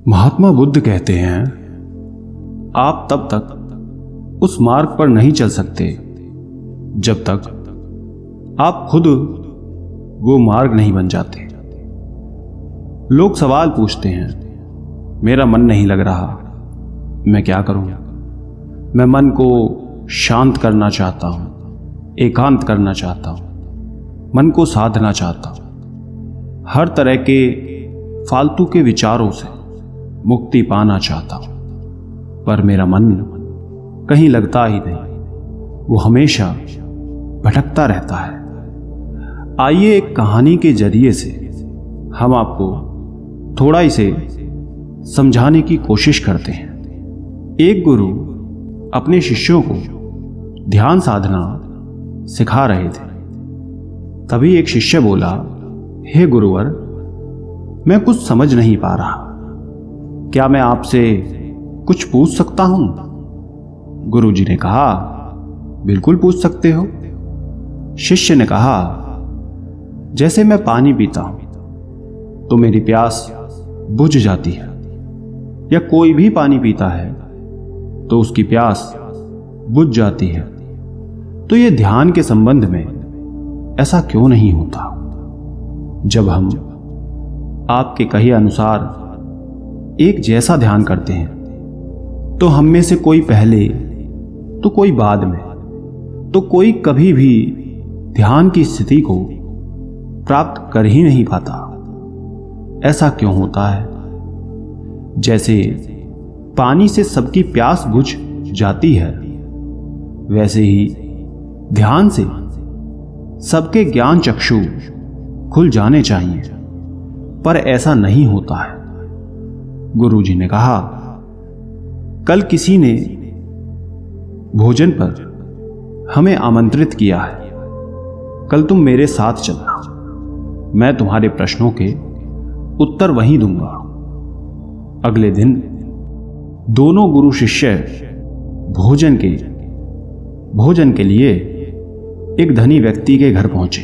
महात्मा बुद्ध कहते हैं, आप तब तक उस मार्ग पर नहीं चल सकते जब तक आप खुद वो मार्ग नहीं बन जाते। लोग सवाल पूछते हैं, मेरा मन नहीं लग रहा, मैं क्या करूं? मैं मन को शांत करना चाहता हूं, एकांत करना चाहता हूं, मन को साधना चाहता हूं, हर तरह के फालतू के विचारों से मुक्ति पाना चाहता हूं, पर मेरा मन कहीं लगता ही नहीं, वो हमेशा भटकता रहता है। आइए एक कहानी के जरिए से हम आपको थोड़ा इसे समझाने की कोशिश करते हैं। एक गुरु अपने शिष्यों को ध्यान साधना सिखा रहे थे। तभी एक शिष्य बोला, हे गुरुवर, मैं कुछ समझ नहीं पा रहा, क्या मैं आपसे कुछ पूछ सकता हूं? गुरुजी ने कहा, बिल्कुल पूछ सकते हो। शिष्य ने कहा, जैसे मैं पानी पीता हूं तो मेरी प्यास बुझ जाती है, या कोई भी पानी पीता है तो उसकी प्यास बुझ जाती है, तो यह ध्यान के संबंध में ऐसा क्यों नहीं होता? जब हम आपके कहे अनुसार एक जैसा ध्यान करते हैं तो हम में से कोई पहले तो कोई बाद में तो कोई कभी भी ध्यान की स्थिति को प्राप्त कर ही नहीं पाता। ऐसा क्यों होता है? जैसे पानी से सबकी प्यास बुझ जाती है, वैसे ही ध्यान से सबके ज्ञान चक्षु खुल जाने चाहिए, पर ऐसा नहीं होता है। गुरुजी ने कहा, कल किसी ने भोजन पर हमें आमंत्रित किया है, कल तुम मेरे साथ चलना, मैं तुम्हारे प्रश्नों के उत्तर वहीं दूंगा। अगले दिन दोनों गुरु शिष्य भोजन के लिए एक धनी व्यक्ति के घर पहुंचे।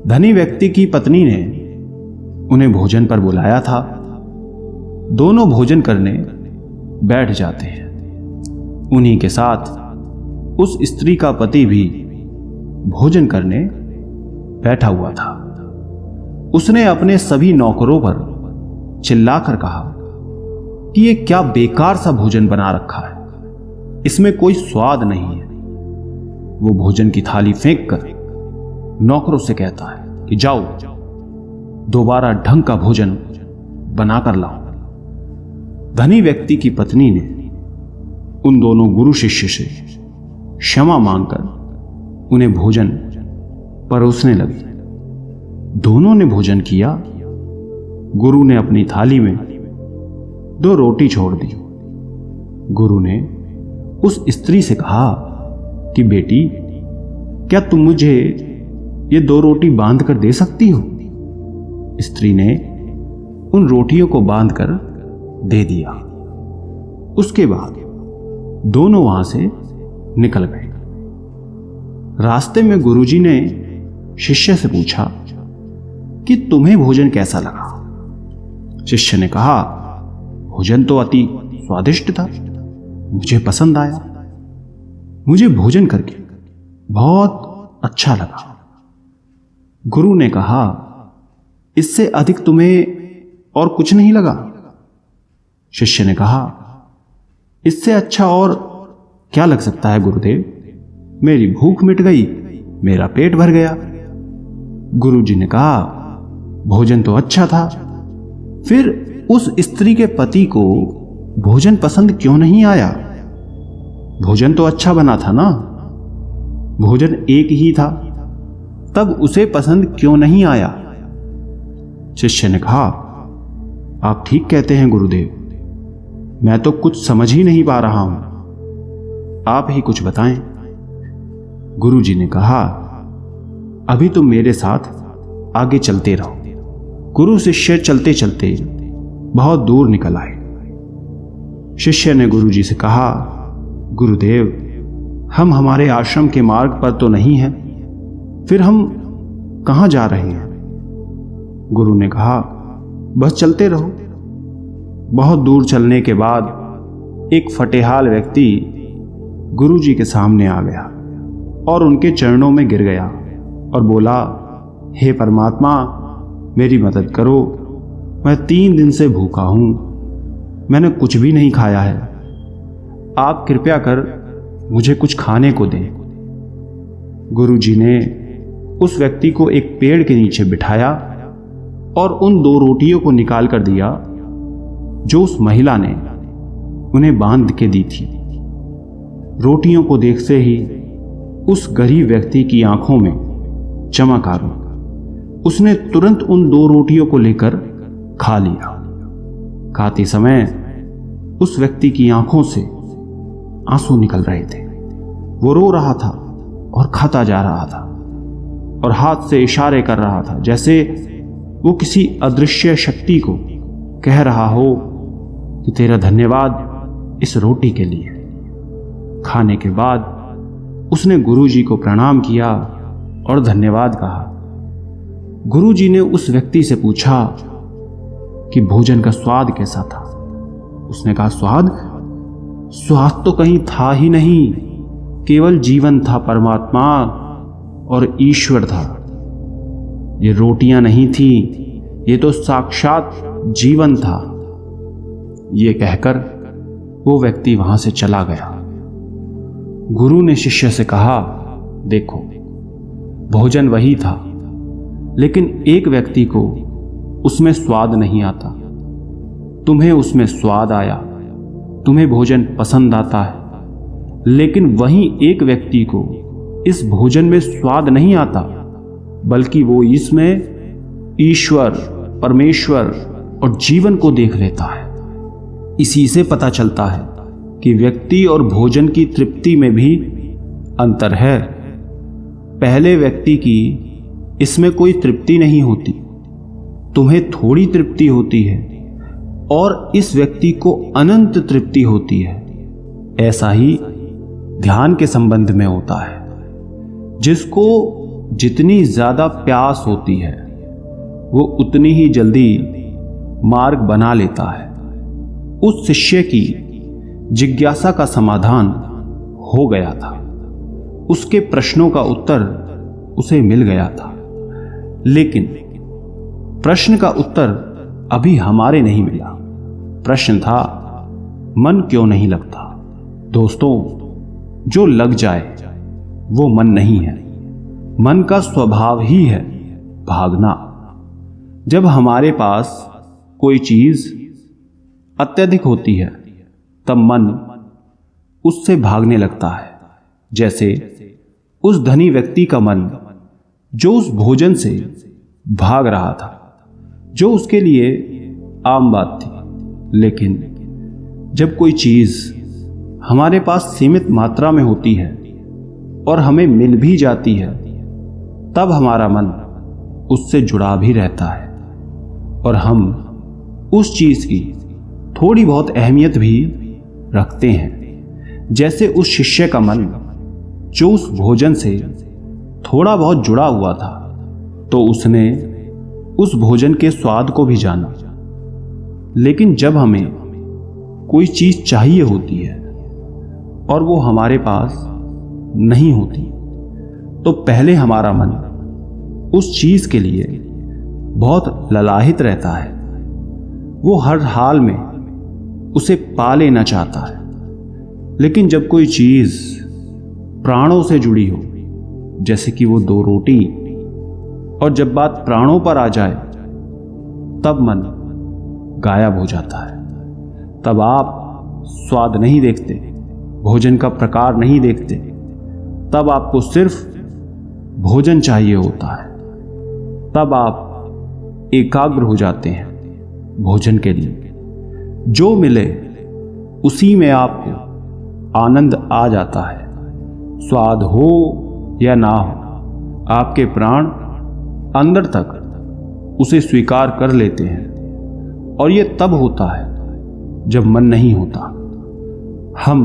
धनी व्यक्ति की पत्नी ने उन्हें भोजन पर बुलाया था। दोनों भोजन करने बैठ जाते हैं। उन्हीं के साथ उस स्त्री का पति भी भोजन करने बैठा हुआ था। उसने अपने सभी नौकरों पर चिल्लाकर कहा कि ये क्या बेकार सा भोजन बना रखा है, इसमें कोई स्वाद नहीं है। वो भोजन की थाली फेंक कर नौकरों से कहता है कि जाओ, दोबारा ढंग का भोजन बनाकर लाओ। धनी व्यक्ति की पत्नी ने उन दोनों गुरु शिष्य से क्षमा मांगकर उन्हें भोजन परोसने लगी। दोनों ने भोजन किया। गुरु ने अपनी थाली में 2 रोटी छोड़ दी। गुरु ने उस स्त्री से कहा कि बेटी, क्या तुम मुझे ये 2 रोटी बांध कर दे सकती हो? स्त्री ने उन रोटियों को बांध कर दे दिया। उसके बाद दोनों वहां से निकल गए। रास्ते में गुरुजी ने शिष्य से पूछा कि तुम्हें भोजन कैसा लगा? शिष्य ने कहा, भोजन तो अति स्वादिष्ट था, मुझे पसंद आया, मुझे भोजन करके बहुत अच्छा लगा। गुरु ने कहा, इससे अधिक तुम्हें और कुछ नहीं लगा? शिष्य ने कहा, इससे अच्छा और क्या लग सकता है गुरुदेव? मेरी भूख मिट गई, मेरा पेट भर गया। गुरुजी ने कहा, भोजन तो अच्छा था, फिर उस स्त्री के पति को भोजन पसंद क्यों नहीं आया? भोजन तो अच्छा बना था ना, भोजन एक ही था, तब उसे पसंद क्यों नहीं आया? शिष्य ने कहा, आप ठीक कहते हैं गुरुदेव, मैं तो कुछ समझ ही नहीं पा रहा हूं, आप ही कुछ बताएं। गुरुजी ने कहा, अभी तुम मेरे साथ आगे चलते रहो। गुरु शिष्य चलते चलते बहुत दूर निकल आए। शिष्य ने गुरुजी से कहा, गुरुदेव, हम हमारे आश्रम के मार्ग पर तो नहीं हैं, फिर हम कहां जा रहे हैं? गुरु ने कहा, बस चलते रहो, बहुत दूर चलने के बाद एक फटेहाल व्यक्ति गुरुजी के सामने आ गया और उनके चरणों में गिर गया और बोला, हे परमात्मा, मेरी मदद करो। मैं 3 दिन से भूखा हूं, मैंने कुछ भी नहीं खाया है। आप कृपया कर मुझे कुछ खाने को दें। गुरुजी ने उस व्यक्ति को एक पेड़ के नीचे बिठाया और उन 2 रोटियों को निकाल कर दिया जो उस महिला ने उन्हें बांध के दी थी। रोटियों को देखते ही उस गरीब व्यक्ति की आंखों में चमक आ गई। उसने तुरंत उन 2 रोटियों को लेकर खा लिया। खाते समय उस व्यक्ति की आंखों से आंसू निकल रहे थे। वो रो रहा था और खाता जा रहा था और हाथ से इशारे कर रहा था, जैसे वो किसी अदृश्य शक्ति को कह रहा हो कि तेरा धन्यवाद इस रोटी के लिए। खाने के बाद उसने गुरुजी को प्रणाम किया और धन्यवाद कहा। गुरुजी ने उस व्यक्ति से पूछा कि भोजन का स्वाद कैसा था। उसने कहा, स्वाद तो कहीं था ही नहीं, केवल जीवन था परमात्मा और ईश्वर था। ये रोटियां नहीं थी, ये तो साक्षात जीवन था। ये कहकर वो व्यक्ति वहां से चला गया। गुरु ने शिष्य से कहा, देखो, भोजन वही था, लेकिन एक व्यक्ति को उसमें स्वाद नहीं आता। तुम्हें उसमें स्वाद आया, तुम्हें भोजन पसंद आता है, लेकिन वहीं एक व्यक्ति को इस भोजन में स्वाद नहीं आता, बल्कि वो इसमें ईश्वर, परमेश्वर और जीवन को देख लेता है। इसी से पता चलता है कि व्यक्ति और भोजन की तृप्ति में भी अंतर है। पहले व्यक्ति की इसमें कोई तृप्ति नहीं होती, तुम्हें थोड़ी तृप्ति होती है, और इस व्यक्ति को अनंत तृप्ति होती है। ऐसा ही ध्यान के संबंध में होता है। जिसको जितनी ज्यादा प्यास होती है वो उतनी ही जल्दी मार्ग बना लेता है। उस शिष्य की जिज्ञासा का समाधान हो गया था, उसके प्रश्नों का उत्तर उसे मिल गया था, लेकिन प्रश्न का उत्तर अभी हमारे नहीं मिला। प्रश्न था, मन क्यों नहीं लगता? दोस्तों, जो लग जाए वो मन नहीं है। मन का स्वभाव ही है भागना। जब हमारे पास कोई चीज अत्यधिक होती है तब मन उससे भागने लगता है। जैसे उस धनी व्यक्ति का मन जो उस भोजन से भाग रहा था, जो उसके लिए आम बात थी। लेकिन जब कोई चीज हमारे पास सीमित मात्रा में होती है और हमें मिल भी जाती है, तब हमारा मन उससे जुड़ा भी रहता है और हम उस चीज की थोड़ी बहुत अहमियत भी रखते हैं। जैसे उस शिष्य का मन जो उस भोजन से थोड़ा बहुत जुड़ा हुआ था, तो उसने उस भोजन के स्वाद को भी जाना। लेकिन जब हमें कोई चीज चाहिए होती है और वो हमारे पास नहीं होती, तो पहले हमारा मन उस चीज के लिए बहुत ललाहित रहता है। वो हर हाल में उसे पा लेना चाहता है। लेकिन जब कोई चीज प्राणों से जुड़ी हो, जैसे कि वो 2 रोटी, और जब बात प्राणों पर आ जाए, तब मन गायब हो जाता है। तब आप स्वाद नहीं देखते, भोजन का प्रकार नहीं देखते, तब आपको सिर्फ भोजन चाहिए होता है। तब आप एकाग्र हो जाते हैं भोजन के लिए। जो मिले उसी में आपको आनंद आ जाता है। स्वाद हो या ना हो, आपके प्राण अंदर तक उसे स्वीकार कर लेते हैं। और यह तब होता है जब मन नहीं होता। हम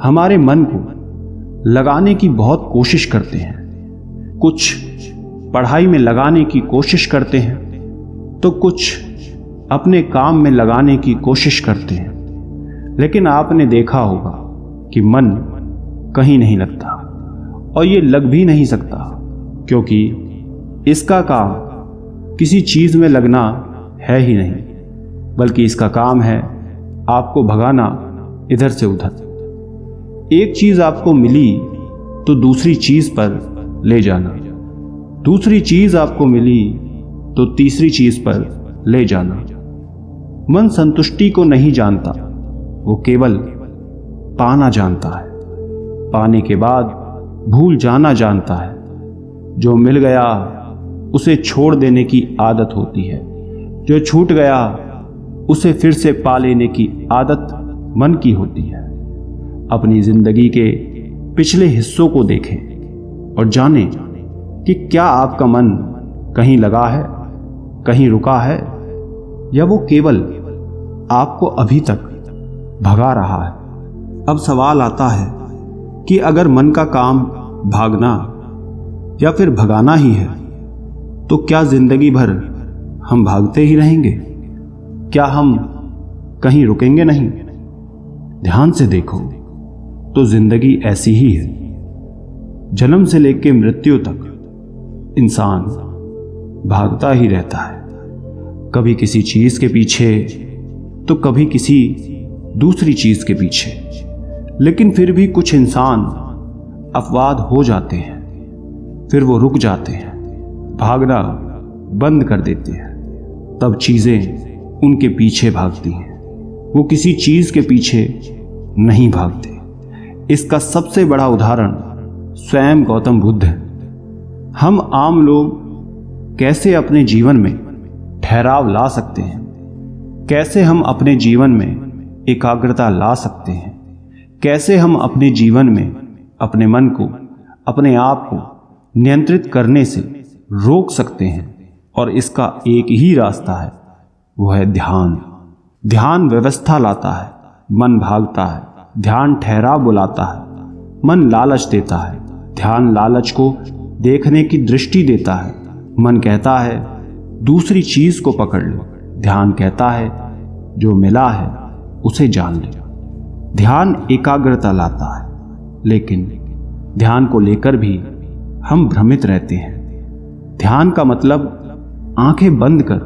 हमारे मन को लगाने की बहुत कोशिश करते हैं। कुछ पढ़ाई में लगाने की कोशिश करते हैं, तो कुछ अपने काम में लगाने की कोशिश करते हैं, लेकिन आपने देखा होगा कि मन कहीं नहीं लगता, और ये लग भी नहीं सकता, क्योंकि इसका काम किसी चीज में लगना है ही नहीं, बल्कि इसका काम है आपको भगाना इधर से उधर। एक चीज आपको मिली तो दूसरी चीज पर ले जाना, दूसरी चीज आपको मिली तो तीसरी चीज पर ले जाना। मन संतुष्टि को नहीं जानता, वो केवल पाना जानता है। पाने के बाद भूल जाना जानता है। जो मिल गया उसे छोड़ देने की आदत होती है, जो छूट गया उसे फिर से पा लेने की आदत मन की होती है। अपनी जिंदगी के पिछले हिस्सों को देखें और जानें कि क्या आपका मन कहीं लगा है, कहीं रुका है, या वो केवल आपको अभी तक भगा रहा है। अब सवाल आता है कि अगर मन का काम भागना या फिर भगाना ही है, तो क्या जिंदगी भर हम भागते ही रहेंगे? क्या हम कहीं रुकेंगे नहीं? ध्यान से देखो तो जिंदगी ऐसी ही है। जन्म से लेकर मृत्यु तक इंसान भागता ही रहता है, कभी किसी चीज के पीछे तो कभी किसी दूसरी चीज के पीछे। लेकिन फिर भी कुछ इंसान अपवाद हो जाते हैं, फिर वो रुक जाते हैं, भागना बंद कर देते हैं। तब चीजें उनके पीछे भागती हैं, वो किसी चीज के पीछे नहीं भागते। इसका सबसे बड़ा उदाहरण स्वयं गौतम बुद्ध है। हम आम लोग कैसे अपने जीवन में ठहराव ला सकते हैं, कैसे हम अपने जीवन में एकाग्रता ला सकते हैं, कैसे हम अपने जीवन में अपने मन को, अपने आप को नियंत्रित करने से रोक सकते हैं। और इसका एक ही रास्ता है, वो है ध्यान। ध्यान व्यवस्था लाता है, मन भागता है। ध्यान ठहराव बुलाता है, मन लालच देता है। ध्यान लालच को देखने की दृष्टि देता है। मन कहता है दूसरी चीज को पकड़ लो, ध्यान कहता है जो मिला है उसे जान ले। ध्यान एकाग्रता लाता है, लेकिन ध्यान को लेकर भी हम भ्रमित रहते हैं। ध्यान का मतलब आंखें बंद कर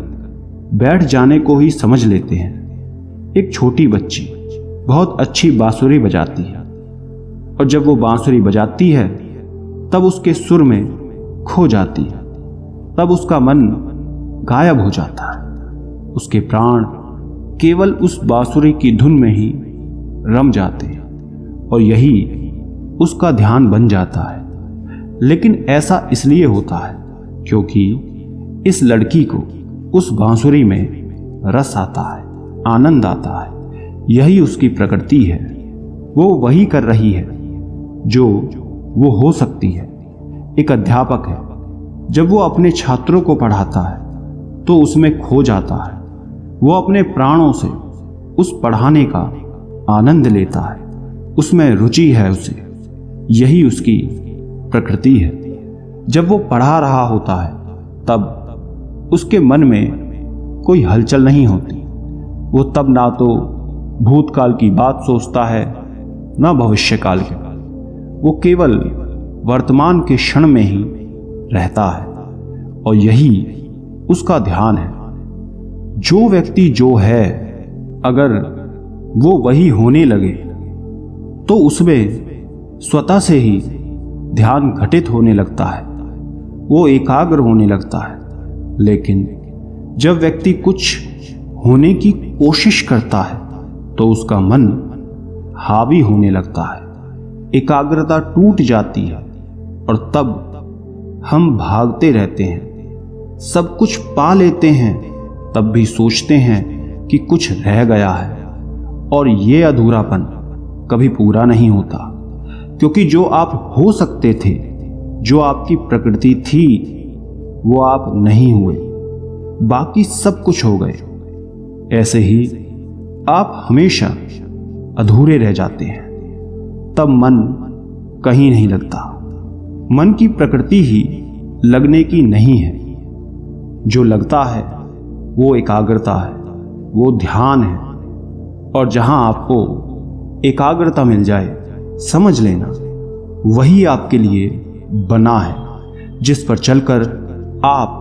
बैठ जाने को ही समझ लेते हैं। एक छोटी बच्ची बहुत अच्छी बांसुरी बजाती है, और जब वो बांसुरी बजाती है तब उसके सुर में खो जाती है, तब उसका मन गायब हो जाता है। उसके प्राण केवल उस बांसुरी की धुन में ही रम जाते हैं, और यही उसका ध्यान बन जाता है। लेकिन ऐसा इसलिए होता है क्योंकि इस लड़की को उस बांसुरी में रस आता है, आनंद आता है। यही उसकी प्रकृति है। वो वही कर रही है जो वो हो सकती है। एक अध्यापक है, जब वो अपने छात्रों को पढ़ाता है तो उसमें खो जाता है। वो अपने प्राणों से उस पढ़ाने का आनंद लेता है, उसमें रुचि है उसे। यही उसकी प्रकृति है। जब वो पढ़ा रहा होता है तब उसके मन में कोई हलचल नहीं होती। वो तब ना तो भूतकाल की बात सोचता है, ना भविष्यकाल के। वो केवल वर्तमान के क्षण में ही रहता है, और यही उसका ध्यान है। जो व्यक्ति जो है, अगर वो वही होने लगे तो उसमें स्वतः से ही ध्यान घटित होने लगता है, वो एकाग्र होने लगता है। लेकिन जब व्यक्ति कुछ होने की कोशिश करता है तो उसका मन हावी होने लगता है, एकाग्रता टूट जाती है, और तब हम भागते रहते हैं। सब कुछ पा लेते हैं, तब भी सोचते हैं कि कुछ रह गया है, और ये अधूरापन कभी पूरा नहीं होता। क्योंकि जो आप हो सकते थे, जो आपकी प्रकृति थी, वो आप नहीं हुए, बाकी सब कुछ हो गए। ऐसे ही आप हमेशा अधूरे रह जाते हैं। तब मन कहीं नहीं लगता। मन की प्रकृति ही लगने की नहीं है। जो लगता है वो एकाग्रता है, वो ध्यान है, और जहां आपको एकाग्रता मिल जाए, समझ लेना वही आपके लिए बना है, जिस पर चलकर आप